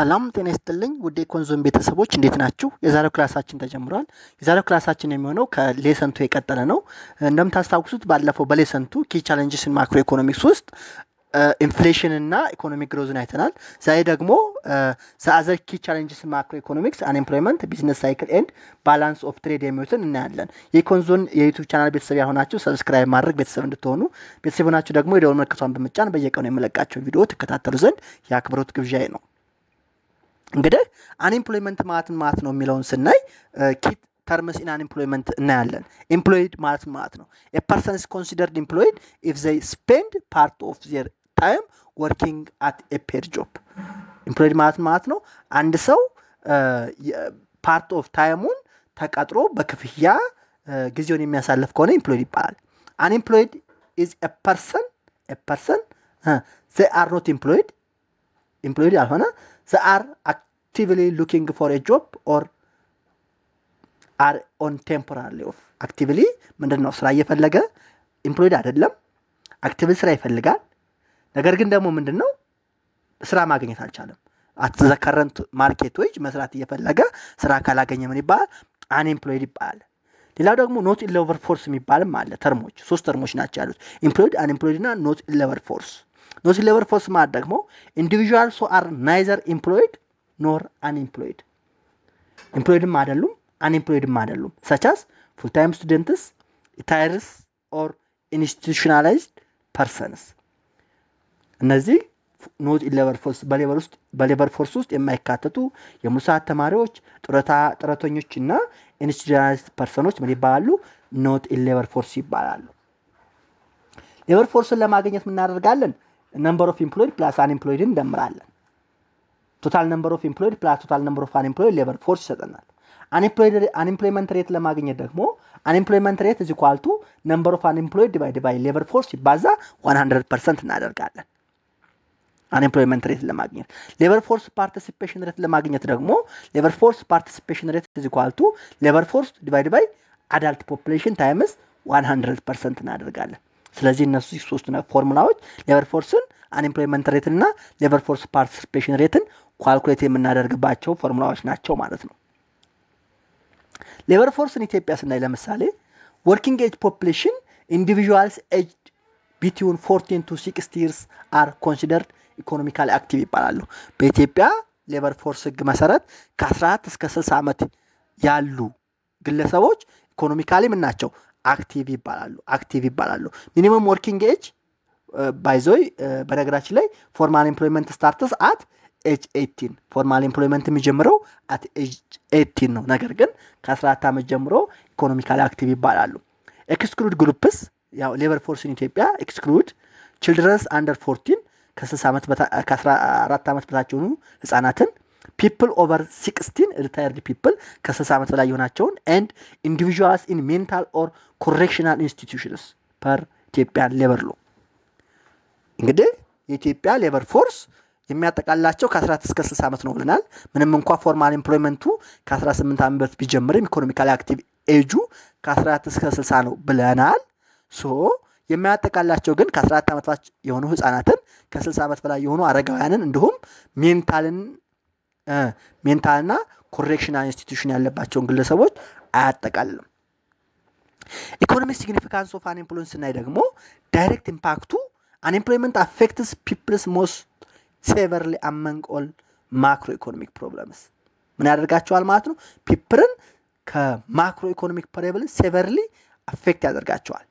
ሰላም ጤና ይስጥልኝ ውድ የኮንዞም ቤተሰቦች እንዴት ናችሁ? የዛሬው ክላሳችን ተጀምሯል። የዛሬው ክላሳችን የሚሆነው ከሌሰንቱ የቀጠለ ነው። እንደምታስታውሱት ባለፈው በሌሰንቱ ኪ ቻሌንጅስ ኢን ማክሮ ኢኮኖሚክስ ውስጥ ኢንፍሌሽን እና ኢኮኖሚክ ግሮዝን አይተናል። ዛሬ ደግሞ ዘአዘር ኪ ቻሌንጅስ ኢን ማክሮ ኢኮኖሚክስ አንኤምፕሎይመንት፣ ቢዝነስ ሳይክል ኤንድ ባላንስ ኦፍ ትሬድ የሚሉትን እናያለን። የኮንዞን የዩቲዩብ ቻናል ቤተሰብ ያልሆናችሁ ሰብስክራይብ ማድረግ ቤተሰብ እንድትሆኑ፣ ቤተሰብ ሆናችሁ ደግሞ የደወል ምልክቷን በመጫን በየቀኑ የምለቃቸው ቪዲዮ ትከታተሉ ዘንድ የአክብሮት ግብዣዬ ነው። እንግዲህ አንኤምፕሎይመንት ማለት ነው የሚለውን ስናይ ኪ ተርምስ ኢን አንኤምፕሎይመንት እናያለን። ኤምፕሎይድ ማለት ነው a person is considered employed if they spend part of their time working at a paid job. ኤምፕሎይድ ማለት ነው አንድ ሰው ፓርት ኦፍ ታይሙን ተቀጥሮ በክፍያ ጊዜውን የሚያሳልፍ ከሆነ ኤምፕሎይድ ይባላል። unemployed is a person they are not employed ያልሆነ they are actively looking for a job or are on temporarily off. actively ምንድነው ስራ እየፈለገ employed አይደለም፣ actively ስራ ይፈልጋል። ነገር ግን ደግሞ ምንድነው ስራ ማግኘት አልቻለም። at the current market wage መስራት እየፈለገ ስራ ካላገኘ ምን ይባላል? unemployed ይባላል። ሌላው ደግሞ not in labor force የሚባልም አለ። ተርሞች ሶስት ተርሞች ናቸው ያሉት employed unemployed እና not in labor force። not in labor force ማለት ደግሞ individuals who are neither employed nor unemployed. employedም አይደሉም unemployedም አይደሉም such as full time students, retirees or institutionalized persons. እነዚህ not in labor force በሌበር ፎርስ ውስጥ የማይካተቱ የሙሉ ሰዓት ተማሪዎች፣ ጡረተኞችና institutionalized persons ምን ይባላሉ? not in labor force ይባላሉ። ሌበር ፎርስን ለማግኘት ምን እናደርጋለን? number of employed plus unemployed እንደምራለን። total number of employed plus total number of unemployed labor force ይሰጠናል። unemployment rate ለማግኘት ደግሞ unemployment rate is equal to number of unemployed divided by labor force ይባዛ 100% እናደርጋለን። unemployment rate ለማግኘት labor force participation rate ለማግኘት ደግሞ labor force participation rate is equal to labor force divided by adult population times 100% እናደርጋለን። ስለዚህ እነሱ ሶስት ፎርሙላዎች labor forceን unemployment rate እና labor force participation rateን ኳልኩሌት የምናደርግባቸው ፎርሙላዎች ናቸው ማለት ነው። labor force in ኢትዮጵያ ስናይ ለምሳሌ working age population individuals aged between 14 to 60 years are considered economically active ይባላሉ። በኢትዮጵያ labor force ህግ መሰረት ከ14 እስከ 60 ዓመት ያሉ ግለሰቦች ኢኮኖሚካሊ ምን ናቸው? አክቲቭ ይባላሉ። ሚኒመም ወርኪንግ ኤጅ ባይዞይ በነገራችን ላይ ፎርማል ኤምፕሎይመንት ስታርትስ አት ኤጅ 18 ፎርማል ኤምፕሎይመንት የሚጀምረው አት ኤጅ 18 ነው። ነገር ግን ከ14 ዓመት ጀምሮ ኢኮኖሚካሊ አክቲቭ ይባላሉ። ኤክስክሉድ ግሩፕስ ያው ሌበር ፎርስ ኢን ኢትዮጵያ ኤክስክሉድ ችልድረንስ አንደር 14 ከ14 ዓመት በታች የሆኑ ህፃናትን people over 16 retired people ከ60 ዓመት በላይ የሆናቸውን and individuals in mental or correctional institutions per ኢትዮጵያን ሌበር ሎ። እንግዲህ የኢትዮጵያ ሌበር ፎርስ የሚያጠቃልላቸው ከ14 እስከ 60 ዓመት ነው ብለናል። ምንም እንኳን ፎርማል ኤምፕሎይመንቱ ከ18 ዓመት በፊት ቢጀምርም ኢኮኖሚካሊ አክቲቭ ኤጁ ከ14 እስከ 60 ነው ብለናል። ሶ የሚያጠቃልላቸው ግን ከ14 ዓመት በታች የሆኑ ህፃናትን ከ60 ዓመት በላይ የሆኑ አረጋውያንን እንዲሁም ሜንታልና ኮሬክሽናል ኢንስቲትዩሽን ያለባቸውን ግለሰቦች አያጠቃልልም። ኢኮኖሚክ ሲግኒፊካንስ ኦፍ አንኤምፕሎይመንት ስናይ ደግሞ ዳይሬክት ኢምፓክቱ unemployment affects people's most severely among all macroeconomic problems ምን ያደርጋቸዋል ማለት ነው? ፒፕልን ከማክሮ ኢኮኖሚክ ፕሮብለም severely affect ያደርጋቸዋል።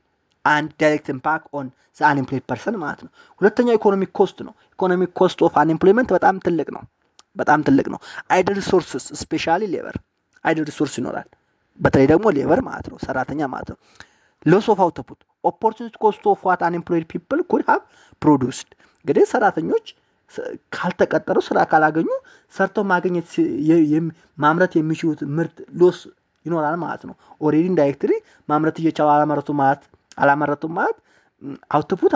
and direct impact on the unemployed person ማለት ነው። ሁለተኛው ኢኮኖሚክ ኮስት ነው። ኢኮኖሚክ ኮስት ኦፍ አንኤምፕሎይመንት በጣም ትልቅ ነው። አይደል ሪሶርስስ ስፔሻሊ ሌበር አይደል ሪሶርስ ይኖራል። በተለይ ደግሞ ሌበር ማለት ነው፣ ሰራተኛ ማለት ነው። loss of output opportunity cost of what unemployed people could have produced እንግዲህ ሰራተኞች ካልተቀጠሩ ስራ ካላገኙ ሰርተው ማግኘት ማምረት የሚችሉት ምርት ሎስ ይኖራል ማለት ነው። ኦሬዲ ኢንዳይሬክትሊ ማምረት እየቻሉ አላመረቱ ማለት አውትፑት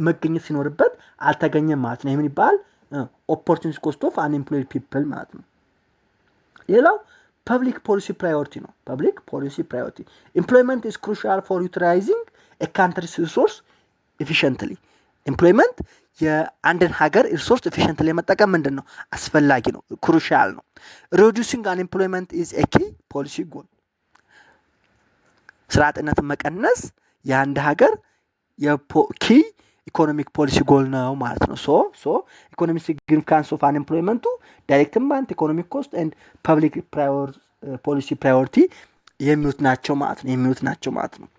መገኘት ሲኖርበት አልተገኘም ማለት ነው። ይሄን ይባላል opportunity cost of unemployed people ማለት ነው። ሌላው public policy priority ነው። public policy priority employment is crucial for utilizing a country's resource efficiently. employment የአንድን ሀገር ሪሶርስ ኤፊሽንትሊ መጠቀም ምንድነው አስፈላጊ ነው ክሩሻል ነው reducing unemployment is a key policy goal ስራ አጥነትን መቀነስ የአንድ ሀገር የኪ ኢኮኖሚክ ፖሊሲ ጎል ነው ማለት ነው ሶ ኢኮኖሚክ ሲግኒፊካንስ ኦፍ አንኤምፕሎይመንቱ ዳይሬክት ኢምፓክት ኢኮኖሚክ ኮስት ኤንድ ፐብሊክ ፖሊሲ ፕራዮሪቲ የሚሉት ናቸው ማለት ነው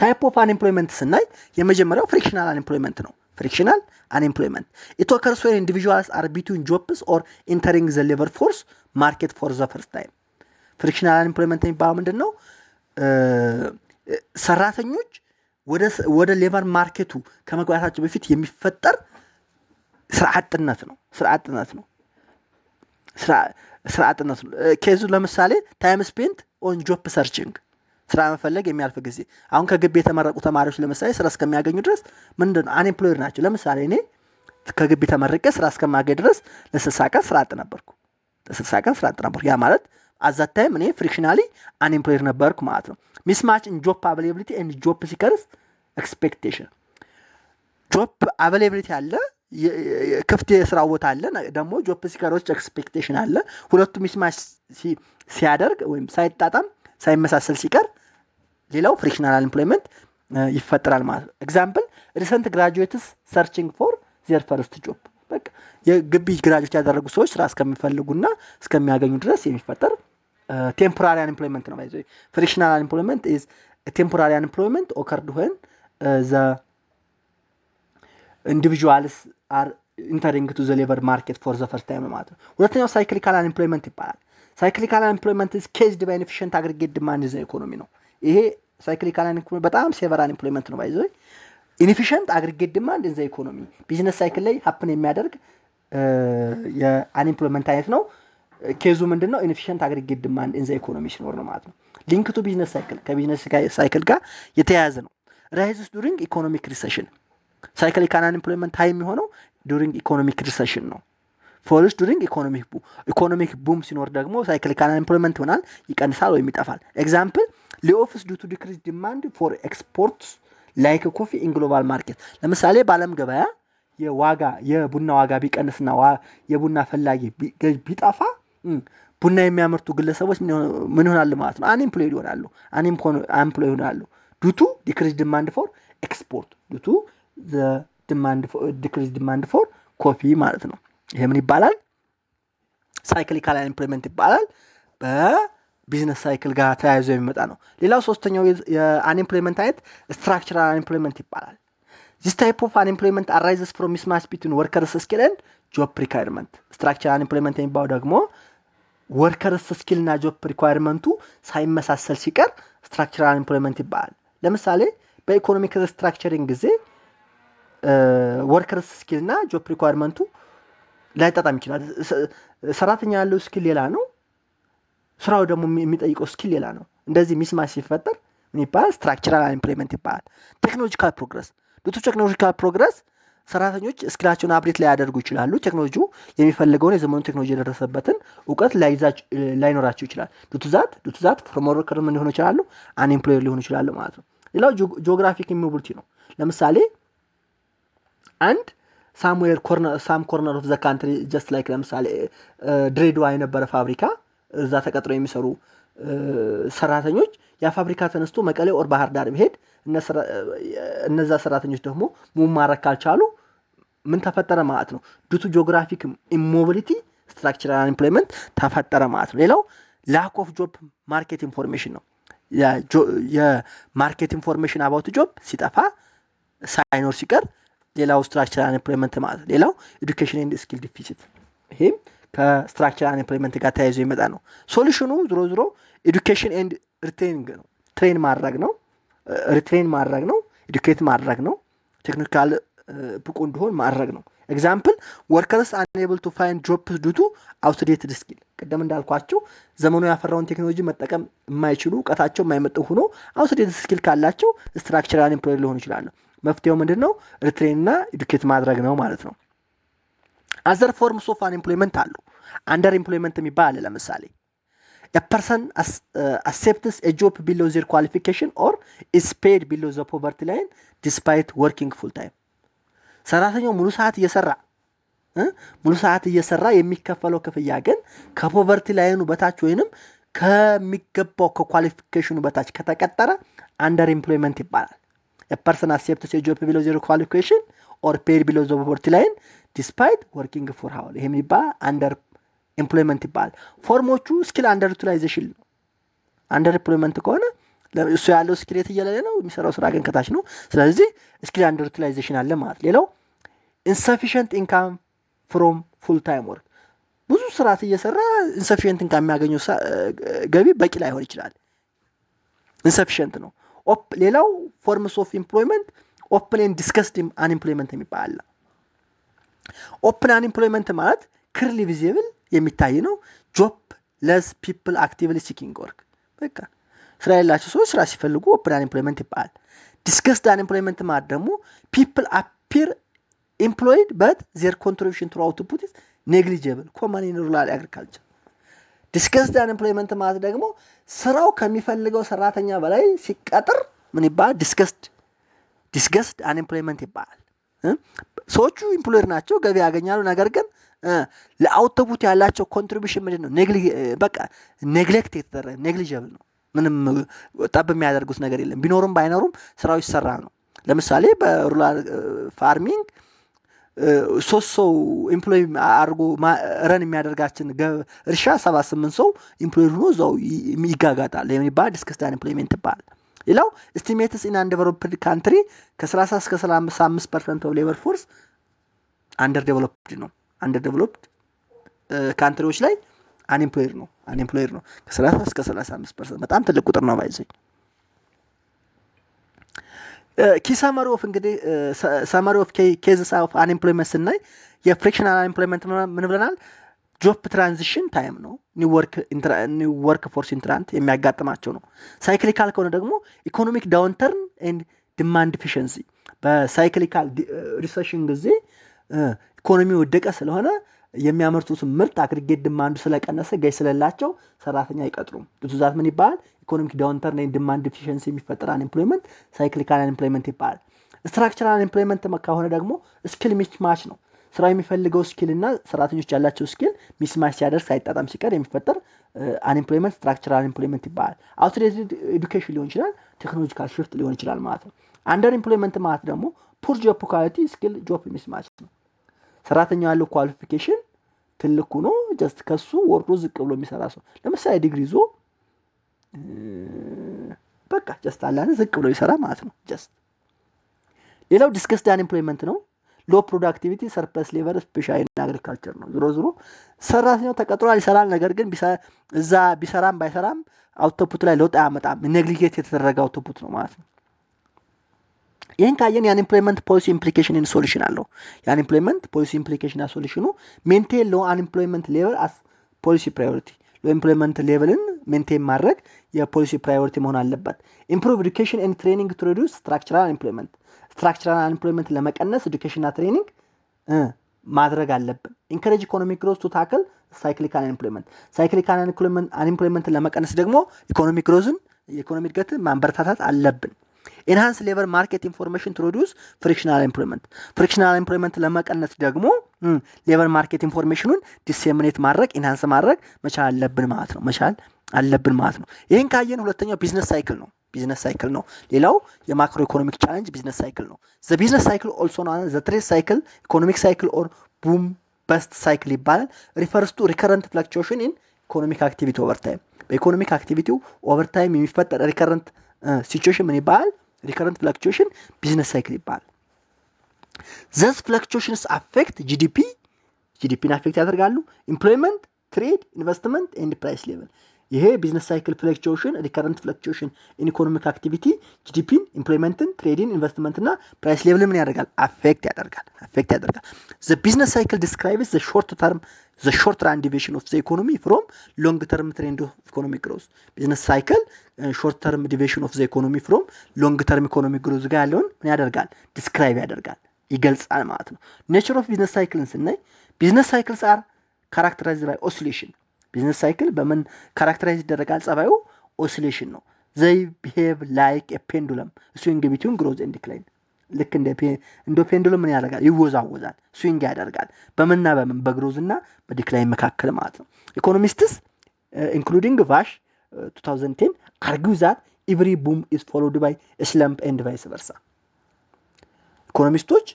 ታይፕ ኦፍ አንኤምፕሎይመንት ስናይ የመጀመሪያው ፍሪክሽናል አንኤምፕሎይመንት ነው frictional unemployment it occurs when individuals are between jobs or entering the labor force market for the first time frictional unemployment የሚባለው ምንድነው ሰራተኞች ወደ ሌበር ማርኬቱ ከመግባታቸው በፊት የሚፈጠር ስርዓትነት ነው ኬዙ ለምሳሌ ታይም ስፔንት ኦን ጆብ ሰርቺንግ ስራ መፈለግ የሚያልፍ ጊዜ አሁን ከግቢ የተመረቁ ተማሪዎች ለምሳሌ ስራ እስከሚያገኙ ድረስ ምንድነው አንኤምፕሎይድ ናቸው ለምሳሌ እኔ ከግቢ ተመረቄ ስራ እስከማገኝ ድረስ ለ60 ቀን ስራ አጥ ነበርኩ ያ ማለት at that time እኔ ፍሪክሽናሊ አንኤምፕሎይድ ነበርኩ ማለት ነው mismatch in job availability and job seekers expectation job availability አለ ክፍት የስራ ቦታ አለ ደግሞ job seekers expectation አለ ሁለቱ mismatch ሲያደርግ ወይም ሳይጣጣም ሳይመሳሰል ሲቀር ሌላው ፍሪክሽናል አንኤምፕሎይመንት ይፈጠራል ማለት ነው ኤግዛምፕል ሪሰንት ግራጁዌትስ ሰርቺንግ ፎር ዜር ፈርስት ጆብ በቃ የግቢ ግራጁዌት ያደረጉ ሰዎች ስራ እስከሚፈልጉና እስከሚያገኙ ድረስ የሚፈጠር ቴምፖራሪ አንኤምፕሎይመንት ነው ማለት ነው ፍሪክሽናል አንኤምፕሎይመንት is a temporary unemployment occurred when the individuals are entering to the labor market for the first time ማለት ነው ሁለተኛው ሳይክሊካል አንኤምፕሎይመንት ይባላል ሳይክሊካል አንኤምፕሎይመንት is caused by inefficient aggregate demand in the economy ነው ይሄ ሳይክሊካል አንኤምፕሎይመንት በጣም ሴቨር አንኤምፕሎይመንት ነው ባይዘው inefficient aggregate demand in the economy ቢዝነስ ሳይክል ላይ happen የሚያደርግ የአንኤምፕሎይመንት አይነት ነው ኬዙ ምንድነው inefficient aggregate demand in the economy ሲኖር ነው ማለት ነው ሊንክ ቱ ቢዝነስ ሳይክል ከቢዝነስ ሳይክል ጋር የተያያዘ ነው rises during economic recession ሳይክሊካል አንኤምፕሎይመንት ሃይ የሚሆነው during economic recession ነው falls during economic boom ሲኖር ደግሞ ሳይክሊካል አንኤምፕሎይመንት ይሆናል ይቀንሳል ወይም ይጠፋል ኤግዛምፕል layoffs due to decreased demand for exports like coffee in global market ለምሳሌ በአለም ገበያ የቡና ዋጋ ቢቀንስና የቡና ፈላጊ ቢጠፋ ቡና የሚያመርቱ ግለሰቦች ምን ይሆናሉ ማለት ነው አንኤምፕሎይድ ይሆናሉ due to decreased demand for export due to the decreased demand for coffee ማለት ነው ይሄ ምን ይባላል ሳይክሊካል አንኤምፕሎይመንት ይባላል በቢዝነስ ሳይክል ጋር ተያይዞ የሚመጣ ነው ሌላው ሶስተኛው የአንኤምፕሎይመንት አይነት ስትራክቸራል አንኤምፕሎይመንት ይባላል this type of unemployment arises from mismatch between workers skill and job requirement structural unemployment የሚባለው ደግሞ workers skill እና job requirement ሳይመሳሰል ሲቀር structural unemployment ይባላል ለምሳሌ በኢኮኖሚክ ስትራክቸሪንግ ጊዜ workers skill እና job requirement ላይጣጣም ይችላል ሰራተኛ ያለው ስኪል ሌላ ነው ስራው ደግሞ የሚጠይቀው ስኪል ሌላ ነው እንደዚህ ሚስማች ሲፈጠር ምን ይባላል ስትራክቸራል አንኤምፕሎይመንት ይባላል ቴክኖሎጂካል ፕሮግረስ ዱቱ ቴክኖሎጂካል ፕሮግረስ ሰራተኞች ስኪላቸውን አፕዴት ላይ ያደርጉ ይችላሉ ቴክኖሎጂው የሚፈልገውን የዘመኑ ቴክኖሎጂ የደረሰበትን ዕውቀት ላይኖራቸው ይችላል ዱቱ ዛት ፎርመር ወርከር ምን ሊሆኑ ይችላሉ አንኤምፕሎይድ ሊሆኑ ይችላሉ ማለት ነው ሌላው ጂኦግራፊክ ኢሞቢሊቲ ነው ለምሳሌ አንድ some corner of the country just like ለምሳሌ ድሬዳዋ የነበረ ፋብሪካ እዛ ተቀጥረው የሚሰሩ ሰራተኞች ያ ፋብሪካ ተነስቶ መቀሌ ኦር ባህር ዳር ቢሄድ እነዛ ሰራተኞች ደግሞ ሙማረክ ካልቻሉ ምን ተፈጠረ ማለት ነው ዱቱ ጂኦግራፊክ ኢሞቢሊቲ ስትራክቸራል አንኤምፕሎይመንት ተፈጠረ ማለት ነው ሌላው lack of job market information ነው የማርኬት ኢንፎርሜሽን about job ሲጠፋ ሳይኖር ሲቀር ሌላው ስትራክቸራል አንኤምፕሎይመንት ማለት ሌላው ኤዱኬሽን ኤንድ ስኪል ዲፊሲት ይሄም ከስትራክቸራል አንኤምፕሎይመንት ጋር ተያይዞ ይመጣ ነው ሶሉሽኑ ዝሮ ኤዱኬሽን ኤንድ ሪትሬኒንግ ነው ትሬን ማድረግ ነው ኤዱኬት ማድረግ ነው ቴክኒካል ብቁ እንዲሆን ማድረግ ነው ኤግዛምፕል workers unable to find jobs due to outdated skill ቀደም እንዳልኳችሁ ዘመኑ ያፈራውን ቴክኖሎጂ መጠቀም የማይችሉ ዕውቀታቸው የማይመጥን ሆኖ outdated skill ካላቸው ስትራክቸራል አንኤምፕሎይድ ሊሆኑ ይችላሉ መፍትሄው ምንድነው ሪትሬንና ኤዱኬት ማድረግ ነው ማለት ነው other forms of unemployment አሉ under employment የሚባል ለምሳሌ a person accepts a job below their qualification or is paid below the poverty line despite working full time ሰራተኛው ሙሉ ሰዓት እየሰራ የሚከፈለው ክፍያ ግን ከፖቨርቲ ላይኑ በታች ወይንም ከሚገባው ከኳሊፊኬሽኑ በታች ከተቀጠረ አንደር ኤምፕሎይመንት ይባላል። a person accepts a job below their qualification or paid below the poverty line despite working for hour ይሄ የሚባል አንደር ኤምፕሎይመንት ይባላል። ፎርሞቹ ስኪል አንደር ዩቲላይዜሽን ነው። አንደር ኤምፕሎይመንት ከሆነ እሱ ያለው ስኪል እየሌለ ነው፣ የሚሰራው ስራ ግን ከታች ነው። ስለዚህ ስኪል አንደር ዩቲላይዜሽን አለ ማለት። ሌላው insufficient income from full time work ብዙ ስራት እየሰራ insufficient income የሚያገኘው ገቢ በቂ ላይሆን ይችላል። insufficient ነው። ሌላው forms of employment open and discussed unemployment የሚባል አለ። open unemployment ማለት clearly visible የሚታይ ነው። job less people actively seeking work በቃ ስራ ያላቸው ሰዎች ስራ ሲፈልጉ open unemployment ይባላል። discussed unemployment ማለት ደግሞ people appear employed but their contribution to output is negligible common in rural agriculture discussed unemployment ማለት ደግሞ ስራው ከሚፈልገው ሰራተኛ በላይ ሲቀጥር ምን ይባላል discussed unemployment ይባላል። ሰዎቹ ኢምፕሎየር ናቸው፣ ገቢ ያገኛሉ፣ ነገር ግን ለአውትፑት ያላቸው ኮንትሪቢዩሽን ምንድነው በቃ ኔግሌክት የተደረገ ኔግሊጂብል ነው። ምንም ጠብ የሚያደርጉት ነገር የለም። ቢኖርም ባይኖርም ስራው ይሰራ ነው። ለምሳሌ በሩራል ፋርሚንግ 3 ሰው ኢምፕሎይ አድርጎ ረን የሚያደርጋችን እርሻ 78 ሰው ኢምፕሎይ ሆኖ እዛው ይጋጋጣል። የሚባል discussed unemployment ይባላል። ሌላው estimates in undeveloped country ከ30 እስከ 35% of labor force underdeveloped ነው። underdeveloped ካንትሪዎች ላይ unemployed ነው ከ30 እስከ 35% በጣም ትልቅ ቁጥር ነው ባይዘኝ። ኪ ሰመሪ ኦፍ እንግዲህ ሰመሪ ኦፍ ኬዝስ ኦፍ አንኤምፕሎይመንት ስናይ የፍሪክሽናል አንኤምፕሎይመንት ምን ብለናል? ጆብ ትራንዚሽን ታይም ነው። ኒው ወርክ ፎርስ ኢንትራንት የሚያጋጥማቸው ነው። ሳይክሊካል ከሆነ ደግሞ ኢኮኖሚክ ዳውንተርን ኤንድ ዲማንድ ዲፊሸንሲ በሳይክሊካል ሪሰሽን ጊዜ ኢኮኖሚ ወደቀ ስለሆነ የሚያመርቱት ምርት አግሪጌት ዲማንዱ ስለቀነሰ ገይ ስለላቸው ሰራተኛ አይቀጥሩም። ዛት ምን ይባላል? ኢኮኖሚክ ዳውንተርን ኤንድ ዲማንድ ዲፊሸንሲ የሚፈጠር አንኤምፕሎይመንት ሳይክሊካል አንኤምፕሎይመንት ይባላል። ስትራክቸራል አንኤምፕሎይመንት ከሆነ ደግሞ ስኪል ሚስማች ነው። ስራው የሚፈልገው ስኪል እና ሰራተኞች ያላቸው ስኪል ሚስማች ሲያደርስ ሳይጣጣም ሲቀር የሚፈጠር አንኤምፕሎይመንት ስትራክቸራል አንኤምፕሎይመንት ይባላል። አውትዴትድ ኤዱኬሽን ሊሆን ይችላል፣ ቴክኖሎጂካል ሽፍት ሊሆን ይችላል ማለት ነው። አንደር ኤምፕሎይመንት ማለት ደግሞ ፑር ጆብ ኳሊቲ ስኪል ጆብ ሚስማች ነው። ሰራተኛው ያለው ኳሊፊኬሽን ትልቁ ነው፣ ጀስት ከሱ ወርዶ ዝቅ ብሎ የሚሰራ ሰው ለምሳሌ ዲግሪ ይዞ በቃ ጀስት አላነ ዝቅ ብሎ ይሰራ ማለት ነው ጀስት። ሌላው ዲስከስድ አንኤምፕሎይመንት ነው። ሎ ፕሮዳክቲቪቲ ሰርፕለስ ሌበር ስፔሻሊ ኢን አግሪካልቸር ነው። ዝሮ ሰራተኛው ተቀጥሯል ይሰራል፣ ነገር ግን እዛ ቢሰራም ባይሰራም አውትፑት ላይ ለውጥ አያመጣም። ኔግሊጌት የተደረገ አውትፑት ነው ማለት ነው። ይሄን ካየን የአንኤምፕሎይመንት ፖሊሲ ኢምፕሊኬሽን ኢን ሶሉሽን አለው። የአንኤምፕሎይመንት ፖሊሲ ኢምፕሊኬሽን እና ሶሉሽኑ ሜንቴን ሎ አንኤምፕሎይመንት ሌቨል አስ ፖሊሲ ፕራዮሪቲ ሎ ኤምፕሎይመንት ሌቨልን ሜንቴን ማድረግ የፖሊሲ ፕራዮሪቲ መሆን አለበት። ኢምፕሩቭ ኤዱኬሽን ኤንድ ትሬኒንግ ቱ ሪዱስ ስትራክቸራል አንኤምፕሎይመንት ስትራክቸራል አንኤምፕሎይመንት ለመቀነስ ኤዱኬሽን እና ትሬኒንግ ማድረግ አለብን። ኢንከሬጅ ኢኮኖሚክ ግሮዝ ቱ ታክል ሳይክሊካል አንኤምፕሎይመንት ሳይክሊካል አንኤምፕሎይመንት ለመቀነስ ደግሞ ኢኮኖሚክ ግሮዝን የኢኮኖሚ እድገትን ማበረታታት አለብን። ኢንሃንስ ሌበር ማርኬት ኢንፎርሜሽን ቱ ሪዱስ ፍሪክሽናል ኤምፕሎይመንት ፍሪክሽናል ኤምፕሎይመንት ለመቀነስ ደግሞ ሌበር ማርኬት ኢንፎርሜሽኑን ዲሴሚኔት ማድረግ ኢንሃንስ ማድረግ መቻል አለብን ማለት ነው። ይሄን ካየን ሁለተኛው ቢዝነስ ሳይክል ነው። ሌላው የማክሮ ኢኮኖሚክ ቻሌንጅ ቢዝነስ ሳይክል ነው። ዘ ቢዝነስ ሳይክል ኦልሶ ነው ዘ ትሬድ ሳይክል ኢኮኖሚክ ሳይክል ኦር ቡም በስት ሳይክል ይባላል። ሪፈርስ ቱ ሪከረንት ፍላክቹዌሽን ኢን ኢኮኖሚክ አክቲቪቲ ኦቨር ታይም በኢኮኖሚክ አክቲቪቲው ኦቨር ታይም የሚፈጠር ሪከረንት ሲቹዌሽን ምን ይባላል? ሪከረንት ፍላክቹዌሽን ቢዝነስ ሳይክል ይባላል። ዘስ ፍላክቹዌሽንስ አፌክት ጂዲፒን አፌክት ያደርጋሉ። ኢምፕሎይመንት፣ ትሬድ፣ ኢንቨስትመንት ኤንድ ፕራይስ ሌቨል ይሄ ቢዝነስ ሳይክል ፍላክቹዌሽን ሪከረንት ፍላክቹዌሽን ኢን ኢኮኖሚክ አክቲቪቲ ጂዲፒን፣ ኢምፕሎይመንትን፣ ትሬድን፣ ኢንቨስትመንት እና ፕራይስ ሌቨል ምን ያደርጋል? አፌክት ያደርጋል። ዘ ቢዝነስ ሳይክል ዲስክራይብስ the short run deviation of the economy from long term trend of economic growth business cycle short term deviation of the economy from long term economic growth ጋር ያለውን ምን ያደርጋል? ዲስክራይብ ያደርጋል፣ ይገልጻል ማለት ነው። ኔቸር ኦፍ ቢዝነስ ሳይክልን ስናይ ቢዝነስ ሳይክልስ አር ካራክተራይዝድ ባይ ኦሲሌሽን ቢዝነስ ሳይክል በምን ካራክተራይዝ ይደረጋል? ጸባዩ ኦሲሌሽን ነው። they behave like a pendulum swing between growth and decline ልክ እንደ ፔንዱለም ምን ያደርጋል? ይወዛወዛል፣ ስዊንግ ያደርጋል። በምንና በምን? በግሮዝ እና በዲክላይን መካከል ማለት ነው። ኢኮኖሚስትስ ኢንክሉዲንግ ቫሽ 2010 argue that every boom is followed by a slump and vice versa። ኢኮኖሚስቶች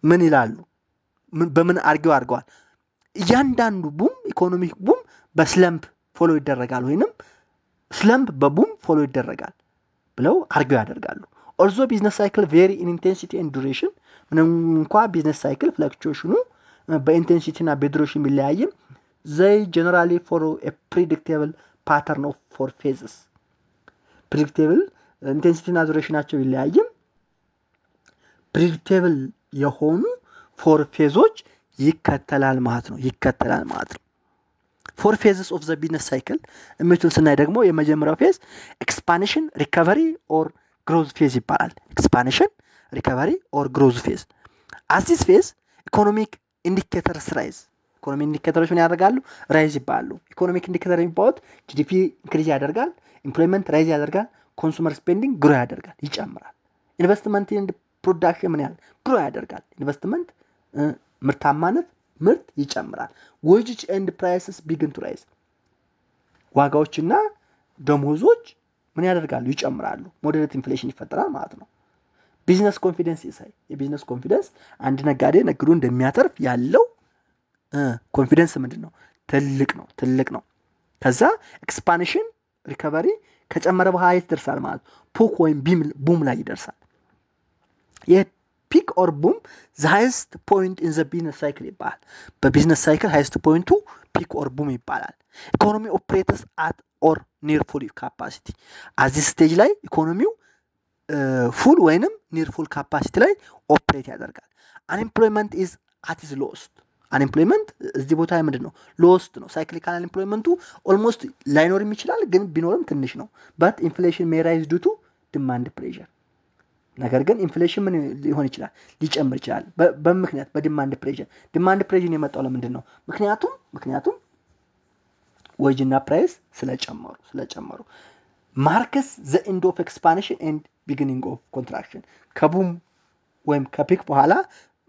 ምን ይላሉ? በምን አድርገዋል? እያንዳንዱ ቡም ኢኮኖሚክ ቡም በስለምፕ ፎሎ ይደረጋል ወይንም ስለምፕ በቡም ፎሎ ይደረጋል ብለው አርጊው ያደርጋሉ። ኦልዞ ቢዝነስ ሳይክል ቬሪ ኢን ኢንቴንሲቲ ኤንድ ዱሬሽን፣ ምንም እንኳ ቢዝነስ ሳይክል ፍለክቹዌሽኑ በኢንቴንሲቲ እና በዱሬሽን ቢለያይም they generally follow a predictable pattern of four phases። predictable ኢንቴንሲቲ እና ዱሬሽናቸው ይለያይም predictable የሆኑ ፎር ፌዞች ይከተላል ማለት ነው። ፎር ፌዝስ ኦፍ ዘ ቢዝነስ ሳይክል እምቱን ስናይ ደግሞ የመጀመሪያው ፌዝ ኤክስፓንሽን ሪከቨሪ ኦር ግሮዝ ፌዝ ይባላል። ኤክስፓንሽን ሪከቨሪ ኦር ግሮዝ ፌዝ። አስ ዲስ ፌዝ ኢኮኖሚክ ኢንዲኬተርስ ራይዝ። ኢኮኖሚ ኢንዲኬተሮች ምን ያደርጋሉ? ራይዝ ይባላሉ። ኢኮኖሚክ ኢንዲኬተር የሚባሉት ጂዲፒ ኢንክሪዝ ያደርጋል፣ ኢምፕሎይመንት ራይዝ ያደርጋል፣ ኮንሱመር ስፔንዲንግ ግሮ ያደርጋል፣ ይጨምራል። ኢንቨስትመንት ኤንድ ፕሮዳክሽን ምን ያህል ግሮ ያደርጋል? ኢንቨስትመንት ምርታማነት ምርት ይጨምራል። ዌጅስ ኤንድ ፕራይስስ ቢግን ቱ ራይዝ። ዋጋዎችና ደሞዞች ምን ያደርጋሉ? ይጨምራሉ። ሞዴሬት ኢንፍሌሽን ይፈጠራል ማለት ነው። ቢዝነስ ኮንፊደንስ ይሳይ። የቢዝነስ ኮንፊደንስ አንድ ነጋዴ ነግዶ እንደሚያተርፍ ያለው ኮንፊደንስ ምንድነው? ትልቅ ነው። ከዛ ኤክስፓንሽን ሪከቨሪ ከጨመረ በኋላ ይደርሳል ማለት ፒክ ወይም ቡም ላይ ይደርሳል። ፒክ ኦር ቡም the highest point in the business cycle ይባላል። በቢዝነስ ሳይክል highest ፖይንቱ ፒክ ኦር ቡም ይባላል። ኢኮኖሚ ኦፕሬትስ at or near full capacity። እዚህ ስቴጅ ላይ ኢኮኖሚው ፉል ወይንም ኒር ፉል ካፓሲቲ ላይ ኦፕሬት ያደርጋል። አንኤምፕሎይመንት is at its lowest። አንኤምፕሎይመንት እዚህ ቦታ ላይ ምንድነው? ሎስት ነው። ሳይክሊካል አንኤምፕሎይመንቱ ኦልሞስት ላይኖርም ይችላል፣ ግን ቢኖርም ትንሽ ነው። but inflation may rise due to demand pressure። ነገር ግን ኢንፍሌሽን ምን ሊሆን ይችላል? ሊጨምር ይችላል። በምክንያት በዲማንድ ፕሬሸር። ዲማንድ ፕሬሸር የመጣው ለምንድን ነው? ምክንያቱም ዌጅ እና ፕራይስ ስለጨመሩ ማርክስ ዘ ኤንድ ኦፍ ኤክስፓንሽን ኤንድ ቢጊኒንግ ኦፍ ኮንትራክሽን። ከቡም ወይም ከፒክ በኋላ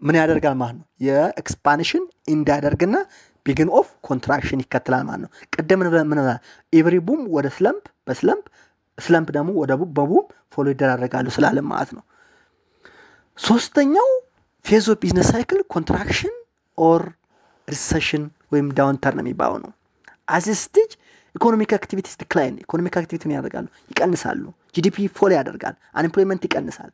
ምን ያደርጋል ማለት ነው? የኤክስፓንሽን ኢንድ ያደርግና ቢጊን ኦፍ ኮንትራክሽን ይከተላል ማለት ነው። ቀደም ምን ኤቭሪ ቡም ወደ ስለምፕ ደግሞ ወደ በቡም ፎሎ ይደራረጋሉ ስላለም ማለት ነው። ሶስተኛው ፌዝ ኦፍ ቢዝነስ ሳይክል ኮንትራክሽን ኦር ሪሰሽን ወይም ዳውንተርን የሚባለው ነው። አስ ስቴጅ ኢኮኖሚክ አክቲቪቲስ ዲክላይን። ኢኮኖሚክ አክቲቪቲ ምን ያደርጋሉ? ይቀንሳሉ። ጂዲፒ ፎሎ ያደርጋል። አንኤምፕሎይመንት ይቀንሳል።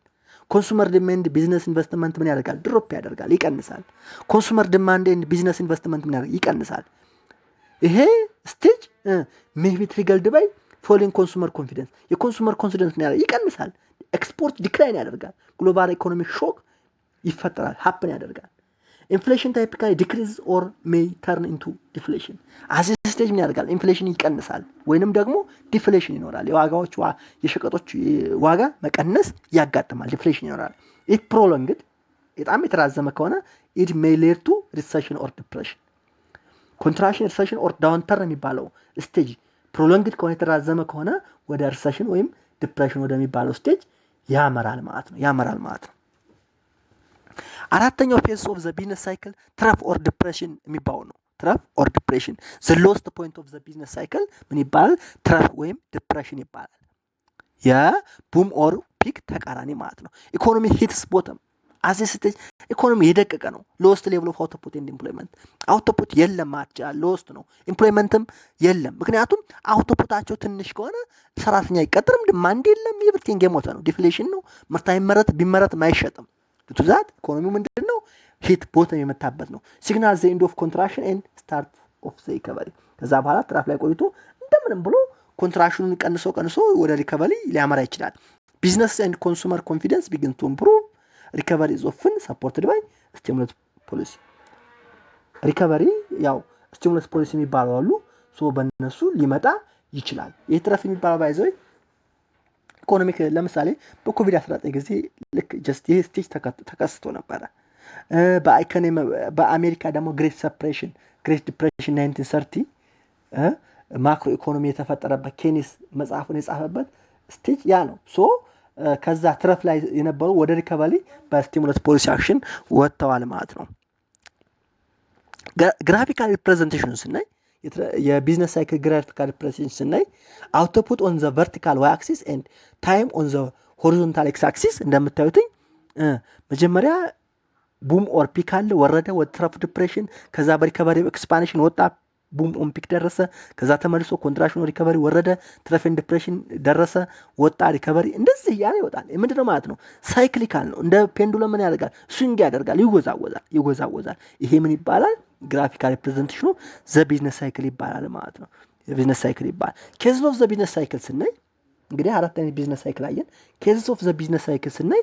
ኮንሱመር ዲማንድ ቢዝነስ ኢንቨስትመንት ምን ያደርጋል? ድሮፕ ያደርጋል፣ ይቀንሳል። ኮንሱመር ዲማንድ ኤንድ ቢዝነስ ኢንቨስትመንት ምን ያደርጋል? ይቀንሳል። ይሄ ስቴጅ ሜቢ ትሪገርድ ባይ ፎሊንግ ኮንሱመር ኮንፊደንስ። የኮንሱመር ኮንፊደንስ ምን ያደርጋል? ይቀንሳል። ኤክስፖርት ዲክላይን ያደርጋል። ግሎባል ኢኮኖሚክ ሾክ ይፈጠራል፣ ሀፕን ያደርጋል። ኢንፍሌሽን ታይፒካሊ ዲክሪዝ ኦር ሜይ ተርን ኢንቱ ዲፍሌሽን። አዚ ስቴጅ ምን ያደርጋል? ኢንፍሌሽን ይቀንሳል ወይንም ደግሞ ዲፍሌሽን ይኖራል። የሸቀጦች ዋጋ መቀነስ ያጋጥማል፣ ዲፍሌሽን ይኖራል። ኢፍ ፕሮሎንግድ በጣም የተራዘመ ከሆነ ኢት ሜይ ሊድ ቱ ሪሰሽን ኦር ዲፕሬሽን። ኮንትራክሽን፣ ሪሰሽን ኦር ዳውንተርን የሚባለው ስቴጅ ፕሮሎንግድ ከሆነ የተራዘመ ከሆነ ወደ ሪሰሽን ወይም ዲፕሬሽን ወደሚባለው ስቴጅ ያመራል ማለት ነው። አራተኛው ፌዝ ኦፍ ዘ ቢዝነስ ሳይክል ትራፍ ኦር ዲፕሬሽን የሚባለው ነው። ትራፍ ኦር ዲፕሬሽን ዘ ሎስት ፖይንት ኦፍ ዘ ቢዝነስ ሳይክል ምን ይባላል? ትራፍ ወይም ዲፕሬሽን ይባላል። የቡም ኦር ፒክ ተቃራኒ ማለት ነው። ኢኮኖሚ ሂትስ ቦተም አዚ ስቴጅ ኢኮኖሚ የደቀቀ ነው። ሎስት ሌቭል ኦፍ አውትፑት ኤንድ ኢምፕሎይመንት። አውትፑት የለም ማለት ሎስት ነው። ኢምፕሎይመንትም የለም። ምክንያቱም አውትፑታቸው ትንሽ ከሆነ ሰራተኛ አይቀጥርም፣ ዲማንድ የለም፣ ኤቭሪቲንግ የሞተ ነው። ዲፍሌሽን ነው። ምርት ቢመረት አይሸጥም። ቱዛት ኢኮኖሚው ምንድነው? ሂት ቦተም የመታበት ነው። ሲግናል ዘ ኤንድ ኦፍ ኮንትራክሽን ኤንድ ስታርት ኦፍ ዘ ሪከቨሪ። ከዛ በኋላ ትራፍ ላይ ቆይቶ እንደምንም ብሎ ኮንትራክሽኑን ቀንሶ ወደ ሪከቨሪ ሊያመራ ይችላል። ቢዝነስ ኤንድ ኮንሱመር ኮንፊደንስ ቢግን ቱ ኢምፕሩቭ። ሪከቨሪ ኢዝ ኦፍን ሰፖርትድ ባይ ስቲሙለስ ፖሊሲ። ሪከቨሪ ያው ስቲሙለስ ፖሊሲ የሚባለው አሉ። በእነሱ ሊመጣ ይችላል። ይህ ትረፍ የሚባለው ባይዘው ኢኮኖሚክ ለምሳሌ በኮቪድ-19 ጊዜ ልክ ጀስት ይሄ ስቴጅ ተከስቶ ነበረ። በአሜሪካ ደግሞ ግሬት ዲፕሬሽን 1930 ማክሮ ኢኮኖሚ የተፈጠረበት ኬኒስ መጽሐፉን የጻፈበት ስቴጅ ያ ነው። ከዛ ትረፍ ላይ የነበሩ ወደ ሪከቨሪ በስቲሙለስ ፖሊሲ አክሽን ወጥተዋል ማለት ነው። ግራፊካል ሪፕሬዘንቴሽን ስናይ የቢዝነስ ሳይክል ግራፊካል ሪፕሬዘንቴሽን ስናይ አውትፑት ኦን ዘ ቨርቲካል ዋይ አክሲስ ኤንድ ታይም ኦን ዘ ሆሪዞንታል ኤክስ አክሲስ እንደምታዩት መጀመሪያ ቡም ኦር ፒክ አለ፣ ወረደ ወደ ትረፍ ዲፕሬሽን፣ ከዛ በሪከቨሪ ኤክስፓንሽን ወጣ፣ ቡም ኦን ፒክ ደረሰ፣ ከዛ ተመልሶ ኮንትራክሽን ሪከቨሪ ወረደ፣ ትረፍ ኤንድ ዲፕሬሽን ደረሰ፣ ወጣ፣ ሪከቨሪ፣ እንደዚህ እያለ ይወጣል። ምንድነው ማለት ነው? ሳይክሊካል ነው። እንደ ፔንዱለም ምን ያደርጋል? ስዊንግ ያደርጋል፣ ይወዛወዛል። ይሄ ምን ይባላል? ግራፊካል ሪፕሬዘንቴሽኑ ዘ ቢዝነስ ሳይክል ይባላል ማለት ነው። የቢዝነስ ሳይክል ይባላል። ኬዝ ኦፍ ዘ ቢዝነስ ሳይክል ስናይ እንግዲህ አራት አይነት ቢዝነስ ሳይክል አየን። ኬዝ ኦፍ ዘ ቢዝነስ ሳይክል ስናይ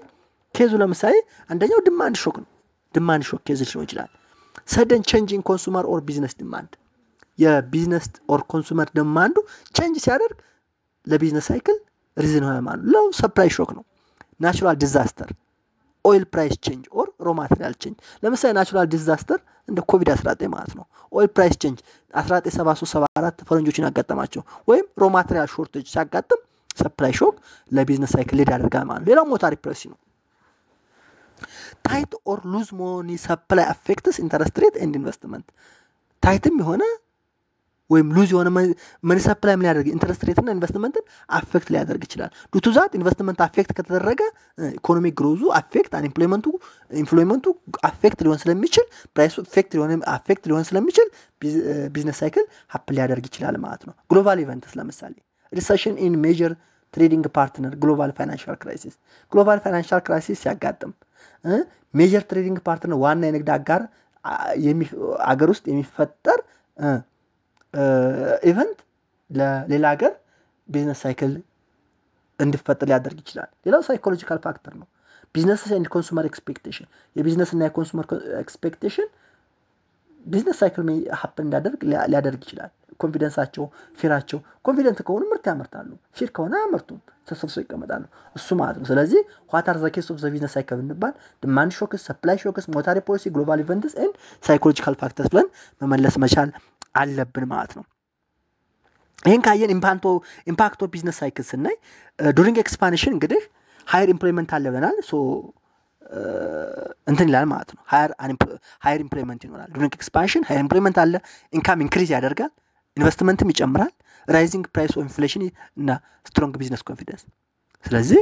ኬዙ ለምሳሌ አንደኛው ዲማንድ ሾክ ነው። ዲማንድ ሾክ ኬዝ ሊሆን ይችላል። ሰደን ቼንጅ ኢን ኮንሱመር ኦር ቢዝነስ ዲማንድ፣ የቢዝነስ ኦር ኮንሱመር ዲማንዱ ቼንጅ ሲያደርግ ለቢዝነስ ሳይክል ሪዝን ሆነ ማለት ነው። ሰፕላይ ሾክ ነው። ናቹራል ዲዛስተር፣ ኦይል ፕራይስ ቼንጅ ኦር ሮ ማቴሪያል ቼንጅ። ለምሳሌ ናቹራል ዲዛስተር እንደ ኮቪድ-19 ማለት ነው። ኦይል ፕራይስ ቼንጅ 1973-74 ፈረንጆችን ያጋጠማቸው ወይም ሮ ማቴሪያል ሾርቴጅ ሲያጋጥም ሰፕላይ ሾክ ለቢዝነስ ሳይክል ሊድ ያደርጋል ማለት ነው። ሌላው ሞኔታሪ ፖሊሲ ነው። ታይት ኦር ሉዝ ሞኒ ሰፕላይ አፌክትስ ኢንተረስት ሬት ኤንድ ኢንቨስትመንት። ታይትም የሆነ ወይም ሉዝ የሆነ መኒ ሰፕላይ ምን ያደርግ ኢንተረስት ሬትና ኢንቨስትመንትን አፌክት ሊያደርግ ይችላል። ዱቱ ዛት ኢንቨስትመንት አፌክት ከተደረገ ኢኮኖሚክ ግሮዙ አፌክት፣ ኢንፍሎይመንቱ አፌክት ሊሆን ስለሚችል፣ ፕራይሱ አፌክት ሊሆን ስለሚችል ቢዝነስ ሳይክል ሀፕን ሊያደርግ ይችላል ማለት ነው። ግሎባል ኢቨንትስ ለምሳሌ ሪሰሽን ኢን ሜጀር ትሬዲንግ ፓርትነር፣ ግሎባል ፋይናንሻል ክራይሲስ ሲያጋጥም ሜጀር ትሬዲንግ ፓርትነር ዋና የንግድ አጋር አገር ውስጥ የሚፈጠር ኢቨንት ለሌላ ሀገር ቢዝነስ ሳይክል እንዲፈጠር ሊያደርግ ይችላል። ሌላው ሳይኮሎጂካል ፋክተር ነው። ቢዝነስ ኤንድ ኮንሱመር ኤክስፔክቴሽን፣ የቢዝነስ እና የኮንሱመር ኤክስፔክቴሽን ቢዝነስ ሳይክል ሀፕን ሊያደርግ ይችላል። ኮንፊደንሳቸው፣ ፊራቸው፣ ኮንፊደንት ከሆኑ ምርት ያመርታሉ፣ ፊር ከሆነ አያመርቱም፣ ተሰብስበው ይቀመጣሉ። እሱ ማለት ነው። ስለዚህ ዋት አር ዘ ኬስ ኦፍ ዘ ቢዝነስ ሳይክል እንባል ዲማንድ ሾክስ፣ ሰፕላይ ሾክስ፣ ሞኔታሪ ፖሊሲ፣ ግሎባል ኢቨንትስ ኤንድ ሳይኮሎጂካል ፋክተርስ ብለን መመለስ መቻል አለብን ማለት ነው። ይህን ካየን ኢምፓክት ኦፍ ቢዝነስ ሳይክል ስናይ ዱሪንግ ኤክስፓንሽን እንግዲህ ሃየር ኢምፕሎይመንት አለ ብለናል። ሶ እንትን ይላል ማለት ነው። ሃየር ኢምፕሎይመንት ይኖራል። ዱሪንግ ኤክስፓንሽን ሃየር ኢምፕሎይመንት አለ፣ ኢንካም ኢንክሪዝ ያደርጋል፣ ኢንቨስትመንትም ይጨምራል፣ ራይዚንግ ፕራይስ ኦፍ ኢንፍሌሽን እና ስትሮንግ ቢዝነስ ኮንፊደንስ። ስለዚህ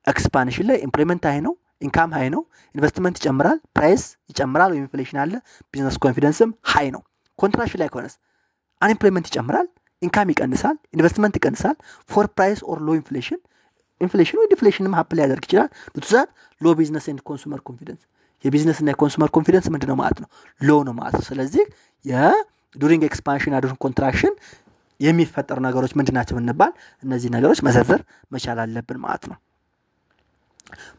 ኤክስፓንሽን ላይ ኢምፕሎይመንት ሃይ ነው፣ ኢንካም ሃይ ነው፣ ኢንቨስትመንት ይጨምራል፣ ፕራይስ ይጨምራል ወይም ኢንፍሌሽን አለ፣ ቢዝነስ ኮንፊደንስም ሃይ ነው። ኮንትራክሽን ላይ ከሆነስ አንኢምፕሎይመንት ይጨምራል፣ ኢንካም ይቀንሳል፣ ኢንቨስትመንት ይቀንሳል፣ ፎር ፕራይስ ኦር ሎ ኢንፍሌሽን ወይ ዲፍሌሽንም ሀፕን ሊያደርግ ይችላል። ብትዛት ሎ ቢዝነስ ኤንድ ኮንሱመር ኮንፊደንስ፣ የቢዝነስ እና የኮንሱመር ኮንፊደንስ ምንድነው ማለት ነው? ሎ ነው ማለት ነው። ስለዚህ የዱሪንግ ኤክስፓንሽን እና ዱሪንግ ኮንትራክሽን የሚፈጠሩ ነገሮች ምንድናቸው ብንባል እነዚህ ነገሮች መዘርዘር መቻል አለብን ማለት ነው።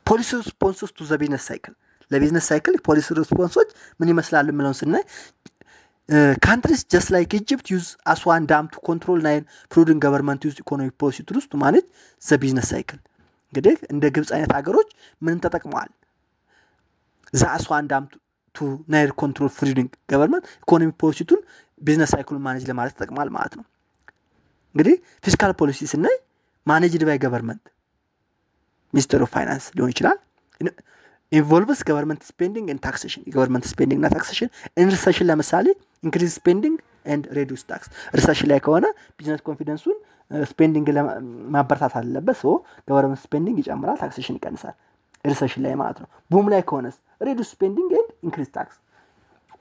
ፖሊሲ ሪስፖንስስ ቱ ዘ ቢዝነስ ሳይክል፣ ለቢዝነስ ሳይክል ፖሊሲ ሪስፖንሶች ምን ይመስላሉ የሚለውን ስናይ ካንትሪስ ጀስት ላይክ ኢጅፕት ዩዝ አስዋን ዳም ቱ ኮንትሮል ናይል ፍሉድን ገቨርንመንት ዩዝ ኢኮኖሚክ ፖሊሲ ቱልስ ቱ ማኔጅ ዘ ቢዝነስ ሳይክል። እንግዲህ እንደ ግብፅ አይነት ሀገሮች ምን ተጠቅመዋል? ዘ አስዋን ዳም ቱ ናይል ኮንትሮል ፍሉድን ገቨርንመንት ኢኮኖሚክ ፖሊሲ ቱል ቢዝነስ ሳይክሉን ማኔጅ ለማለት ተጠቅመዋል ማለት ነው። እንግዲህ ፊስካል ፖሊሲ ስናይ ማኔጅድ ባይ ገቨርንመንት ሚኒስትር ኦፍ ፋይናንስ ሊሆን ይችላል። ኢንቮልቭስ ገቨርንመንት ስፔንዲንግ ኤንድ ታክሴሽን፣ የገቨርንመንት ስፔንዲንግ እና ታክሴሽን። ኢንሪሰሽን ለምሳሌ ኢንክሪዝ ስፔንዲንግ ኤንድ ሬዱስ ታክስ። ሪሰሽን ላይ ከሆነ ቢዝነስ ኮንፊደንሱን ስፔንዲንግ ማበረታት አለበት። ሶ ገቨርንመንት ስፔንዲንግ ይጨምራል፣ ታክሴሽን ይቀንሳል። ሪሰሽን ላይ ማለት ነው። ቡም ላይ ከሆነስ ሬዱስ ስፔንዲንግ ኤንድ ኢንክሪዝ ታክስ።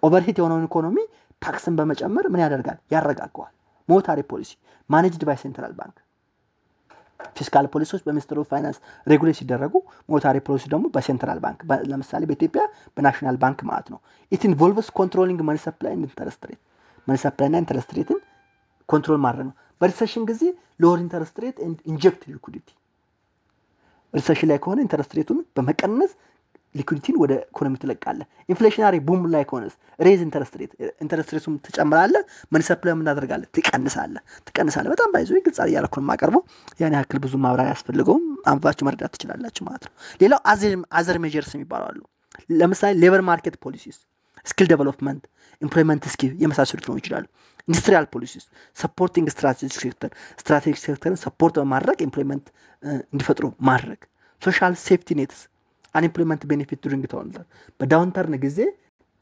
ኦቨርሂት የሆነውን ኢኮኖሚ ታክስን በመጨመር ምን ያደርጋል? ያረጋገዋል። ሞኔታሪ ፖሊሲ ማኔጅድ ባይ ሴንትራል ባንክ። ፊስካል ፖሊሲዎች በሚኒስትር ኦፍ ፋይናንስ ሬጉሌት ሲደረጉ፣ ሞኔታሪ ፖሊሲ ደግሞ በሴንትራል ባንክ፣ ለምሳሌ በኢትዮጵያ በናሽናል ባንክ ማለት ነው። ኢት ኢንቮልቭስ ኮንትሮሊንግ መኒ ሰፕላይ ኤንድ ኢንተረስት ሬት፣ መኒ ሰፕላይ እና ኢንተረስት ሬትን ኮንትሮል ማድረግ ነው። በሪሰሽን ጊዜ ሎወር ኢንተረስት ሬት ኤንድ ኢንጀክት ሊኩዲቲ። ሪሰሽን ላይ ከሆነ ኢንተረስት ሬቱን በመቀነስ ሊኩዲቲን ወደ ኢኮኖሚ ትለቃለህ። ኢንፍሌሽናሪ ቡም ላይ ከሆነስ ሬዝ ኢንተረስት ሬቱን ትጨምራለህ፣ መኒ ሰፕላይ ምን ታደርጋለህ? ትቀንሳለህ። በጣም ባይዞ ግልጽ እያደረኩ ነው የማቀርበው። ያን ያክል ብዙ ማብራሪያ ያስፈልገውም፣ አንባችሁ መረዳት ትችላላችሁ ማለት ነው። ሌላው አዘር ሜጀርስ የሚባሉ አሉ። ለምሳሌ ሌበር ማርኬት ፖሊሲስ፣ ስኪል ዴቨሎፕመንት፣ ኢምፕሎይመንት ስኪል የመሳሰሉት ነው ይችላሉ። ኢንዱስትሪያል ፖሊሲስ ሰፖርቲንግ ስትራቴጂክ ሴክተርን ሰፖርት በማድረግ ኢምፕሎይመንት እንዲፈጥሩ ማድረግ። ሶሻል ሴፍቲ ኔትስ አንኢምፕሎይመንት ቤኔፊት ዱሪንግ ታውንተር በዳውንተርን ጊዜ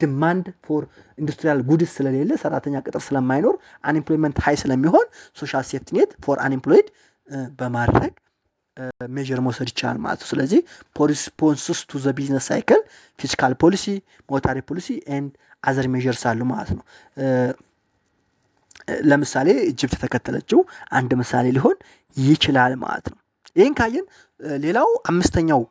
ዲማንድ ፎር ኢንዱስትሪያል ጉድስ ስለሌለ ሰራተኛ ቅጥር ስለማይኖር አንኢምፕሎይመንት ሃይ ስለሚሆን ሶሻል ሴፍቲ ኔት ፎር አንኢምፕሎይድ በማድረግ ሜጀር መውሰድ ይቻላል ማለት ነው። ስለዚህ ሪስፖንስስ ቱ ዘ ቢዝነስ ሳይክል ፊስካል ፖሊሲ፣ ሞኔታሪ ፖሊሲ ኤንድ አዘር ሜጀርስ አሉ ማለት ነው። ለምሳሌ ኢጅፕት የተከተለችው አንድ ምሳሌ ሊሆን ይችላል ማለት ነው። ይህን ካየን ሌላው አምስተኛው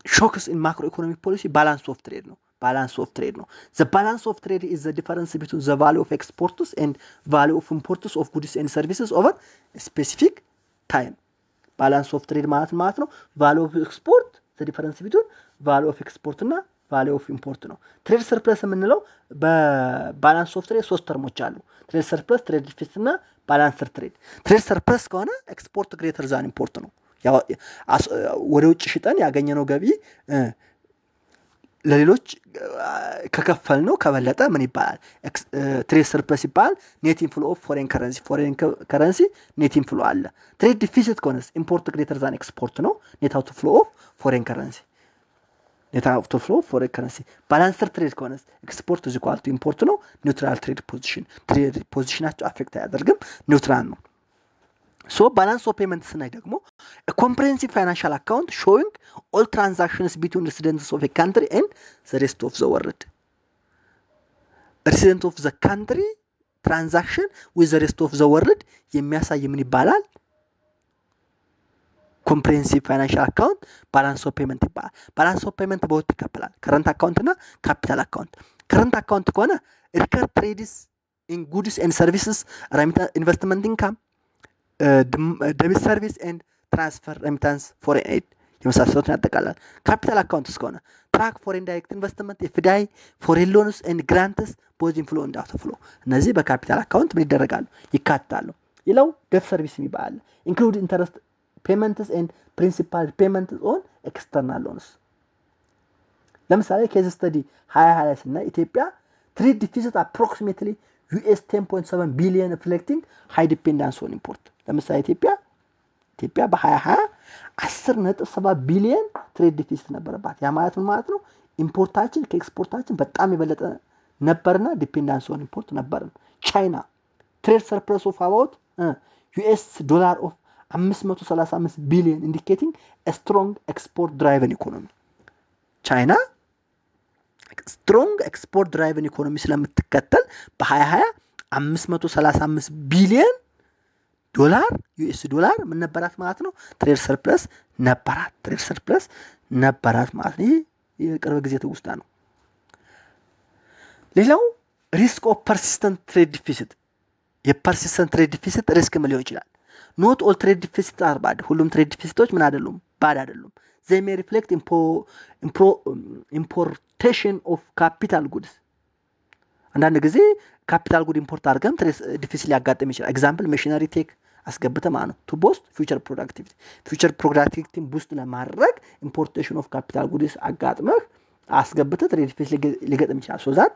ሾክስ ኢን ማክሮ ኢኮኖሚክ ፖሊሲ ባላንስ ኦፍ ትሬድ ነው። balance of trade no. The balance of trade is the difference between the value of exports and value of imports of goods and services over a specific time. Balance of trade ማለት ነው value of export the difference between value of export እና value of import ነው። trade surplus የምንለው በbalance of trade ሶስት ተርሞች አሉ። trade surplus, trade deficit እና balanced trade. trade surplus ከሆነ export greater than import ነው። ያው ወደ ውጭ ሽጠን ያገኘነው ገቢ ለሌሎች ከከፈል ነው ከበለጠ ምን ይባላል? ትሬድ ሰርፕለስ ይባላል። ኔት ኢንፍሎ ኦፍ ፎሬን ከረንሲ ኔት ኢንፍሎ አለ። ትሬድ ዲፊሲት ከሆነስ ኢምፖርት ግሬተር ዛን ኤክስፖርት ነው። ኔት አውት ፍሎ ኦፍ ፎሬን ከረንሲ ባላንስድ ትሬድ ከሆነስ ኤክስፖርት ኢዝ ኢኳል ቱ ኢምፖርት ነው። ኒውትራል ትሬድ ፖዚሽናቸው አፌክት አያደርግም፣ ኒውትራል ነው። So balance of payments ስናይ ደግሞ a comprehensive financial account showing all transactions between residents of a country and the rest of the world. Resident of the country transaction with the rest of the world የሚያሳይ ምን ይባላል? comprehensive financial account balance of payment ይባላል። balance of payment በሁለት ይከፈላል፣ current account እና capital account። current account ከሆነ recurrent trades in goods and services, investment income, debit service and transfer remittance foreign aid የመሳሰሉትን ያጠቃልላል። ካፒታል አካውንት እስከሆነ ትራክ ፎሬን ዳይሬክት ኢንቨስትመንት፣ ኤፍዲአይ፣ ፎሬን ሎንስ ኤንድ ግራንትስ ቦዝ ኢንፍሎ ኤንድ አውት ፍሎ እነዚህ በካፒታል አካውንት ምን ይደረጋሉ? ይካተታሉ። ሌላው ደብ ሰርቪስ የሚባል ኢንክሉድ ኢንተረስት ፔመንትስ ኤንድ ፕሪንሲፓል ፔመንትስ ኦን ኤክስተርናል ሎንስ። ለምሳሌ ኬዝ ስተዲ 2020 ስናይ ኢትዮጵያ ትሬድ ዲፊሲት አፕሮክሲሜትሊ $10.7 ቢሊዮን ሪፍሌክቲንግ ሃይ ዲፔንዳንስ ኦን ኢምፖርት። ለምሳሌ ኢትዮጵያ በ2020 10.7 ቢሊዮን ትሬድ ዲፊሲት ነበረባት። ያ ማለት ምን ማለት ነው? ኢምፖርታችን ከኤክስፖርታችን በጣም የበለጠ ነበርና ዲፔንዳንስ ኦን ኢምፖርት ነበርን። ቻይና ትሬድ ሰርፕለስ ኦፍ አባውት $535 ቢሊዮን ኢንዲኬቲንግ a strong export driven economy. ቻይና ስትሮንግ ኤክስፖርት ድራይቨን ኢኮኖሚ ስለምትከተል በ2020 $535 ቢሊዮን ዩኤስ ዶላር ምን ነበራት ማለት ነው? ትሬድ ሰርፕለስ ነበራት ማለት ነው። ይህ የቅርብ ጊዜ ትውስታ ነው። ሌላው ሪስክ ኦፍ ፐርሲስተንት ትሬድ ዲፊሲት። የፐርሲስተንት ትሬድ ዲፊሲት ሪስክ ምን ሊሆን ይችላል? ኖት ኦል ትሬድ ዲፊሲት አር ባድ። ሁሉም ትሬድ ዲፊሲቶች ምን አይደሉም? ባድ አይደሉም። they may reflect importation of capital goods. አንዳንድ ጊዜ ካፒታል ጉድ ኢምፖርት አድርገን ዲፊሲት ሊያጋጥም ይችላል። ኤግዛምፕል ማሽነሪ ቴክ አስገብተ ማለት ነው ቱ ቦስት ፊውቸር ፕሮዳክቲቪቲ ቡስት ለማድረግ ኢምፖርቴሽን ኦፍ ካፒታል ጉድስ አጋጥመህ አስገብተ ትሬድ ዲፊሲት ሊገጥም ይችላል። ሶ ዛት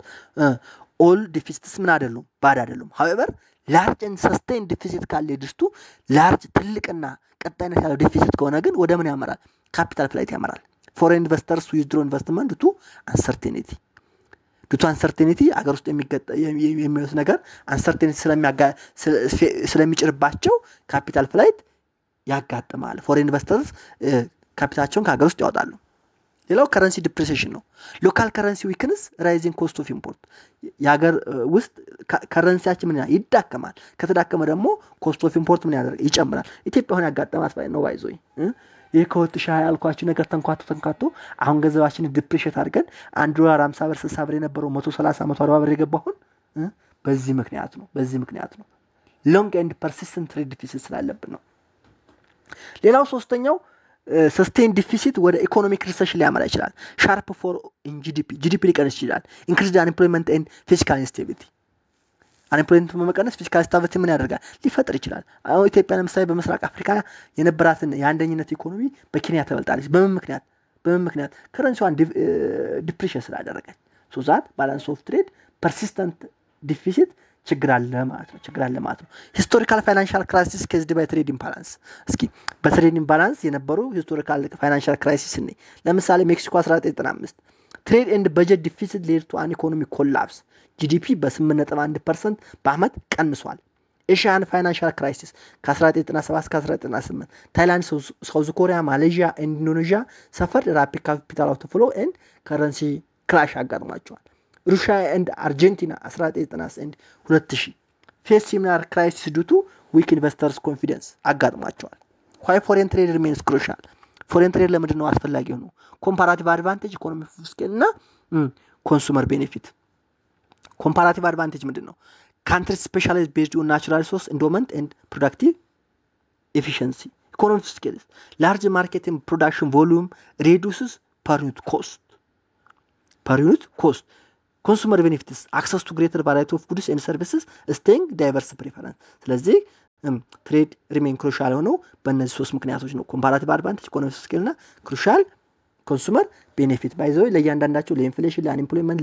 ኦል ዲፊሲትስ ምን አይደሉም? ባድ አይደሉም። however ላርጅ ኤንድ ሰስቴን ዲፊሲት ካለ ድስቱ ላርጅ ትልቅና ቀጣይነት ያለው ዲፊሲት ከሆነ ግን ወደ ምን ያመራል? ካፒታል ፍላይት ያመራል። ፎሬን ኢንቨስተርስ ዊዝድሮ ኢንቨስትመንት ቱ አንሰርቴኒቲ አገር ውስጥ የሚወስ ነገር አንሰርቴኒቲ ስለሚጭርባቸው ካፒታል ፍላይት ያጋጥማል። ፎሬን ኢንቨስተርስ ካፒታቸውን ከሀገር ውስጥ ያወጣሉ። ሌላው ከረንሲ ዲፕሪሲዬሽን ነው። ሎካል ከረንሲ ዊክነስ ራይዚንግ ኮስት ኦፍ ኢምፖርት። የሀገር ውስጥ ከረንሲያችን ምን ይዳከማል። ከተዳከመ ደግሞ ኮስት ኦፍ ኢምፖርት ምን ያደርጋል? ይጨምራል። ኢትዮጵያ ሆነ ያጋጠማት ነው ባይዞይ ይሄ ከ2020 ያልኳችሁ ነገር ተንኳቶ አሁን ገንዘባችን ዲፕሪሺየት አድርገን $1 50 ብር 60 ብር የነበረው 130 140 ብር የገባሁን በዚህ ምክንያት ነው። ሎንግ ኤንድ ፐርሲስተንት ትሬድ ዲፊሲት ስላለብን ነው። ሌላው ሶስተኛው ሰስቴን ዲፊሲት ወደ ኢኮኖሚክ ሪሰሽን ሊያመራ ይችላል። ሻርፕ ፎር ኢን ጂዲፒ ሊቀንስ ይችላል። ኢንክሪዝድ አንኤምፕሎይመንት ኤንድ ፊስካል ኢንስቴቢሊቲ። አንኤምፕሎይመንት በመቀነስ ፊስካል ስታቢሊቲ ምን ያደርጋል? ሊፈጥር ይችላል። አሁን ኢትዮጵያ ለምሳሌ በምስራቅ አፍሪካ የነበራትን የአንደኝነት ኢኮኖሚ በኬንያ ተበልጣለች። በምን ምክንያት? በምን ምክንያት ከረንሲዋን ዲፕሪሽን ስላደረገች ሶ ዛት ባላንስ ኦፍ ትሬድ ፐርሲስተንት ዲፊሲት ችግር አለ ማለት ነው። ሂስቶሪካል ፋይናንሻል ክራይሲስ ኬዝድ ባይ ትሬድ ኢምባላንስ። እስኪ በትሬድ ኢምባላንስ የነበሩ ሂስቶሪካል ፋይናንሻል ክራይሲስ እኔ ለምሳሌ ሜክሲኮ 1995 ትሬድ ኤንድ በጀት ዲፊሲት ሌድ ቱ አን ኢኮኖሚክ ኮላፕስ ጂዲፒ በ8.1% በአመት ቀንሷል። ኤሽያን ፋይናንሻል ክራይሲስ ከ1997 እስከ 1998 ታይላንድ፣ ሳውዝ ኮሪያ፣ ማሌዥያ፣ ኢንዶኔዥያ ሰፈር ራፒድ ካፒታል አውትፍሎ ኤንድ ከረንሲ ክላሽ አጋጥሟቸዋል። ሩሲያ ኤንድ አርጀንቲና 1991 2000 ፌስ ሲሚላር ክራይሲስ ዱቱ ዊክ ኢንቨስተርስ ኮንፊደንስ አጋጥሟቸዋል። ዋይ ፎሬን ትሬድ ሪሜንስ ክሩሻል። ፎሬን ትሬድ ለምንድን ነው አስፈላጊ ሆኖ? ኮምፓራቲቭ አድቫንቴጅ፣ ኢኮኖሚክ ስኬል እና ኮንሱመር ቤኔፊት። ኮምፓራቲቭ አድቫንቴጅ ምንድን ነው? ካንትሪ ስፔሻላይዝ ቤዝድ ኦን ናቹራል ሪሶርስ ኢንዶመንት ኤንድ ፕሮዳክቲቭ ኤፊሽንሲ። ኢኮኖሚክ ስኬልስ ላርጅ ማርኬት ኤንድ ፕሮዳክሽን ቮሉም ሪዱስስ ፐር ዩኒት ኮስት። ኮንሱመር ቤኔፊትስ አክሰስ ቱ ግሬተር ቫራይቲ ኦፍ ጉድስ ኤንድ ሰርቪስስ ስቴይንግ ዳይቨርስ ፕሪፈረንስ። ስለዚህ ትሬድ ሪሜን ክሩሻል ሆነው በእነዚህ ሶስት ምክንያቶች ነው። ኮምፓራቲቭ አድቫንቴጅ፣ ኢኮኖሚክ ስኬል እና ክሩሻል ኮንሱመር ቤኔፊት። ባይዘው ለእያንዳንዳቸው ለኢንፍሌሽን፣ ለአንኤምፕሎይመንት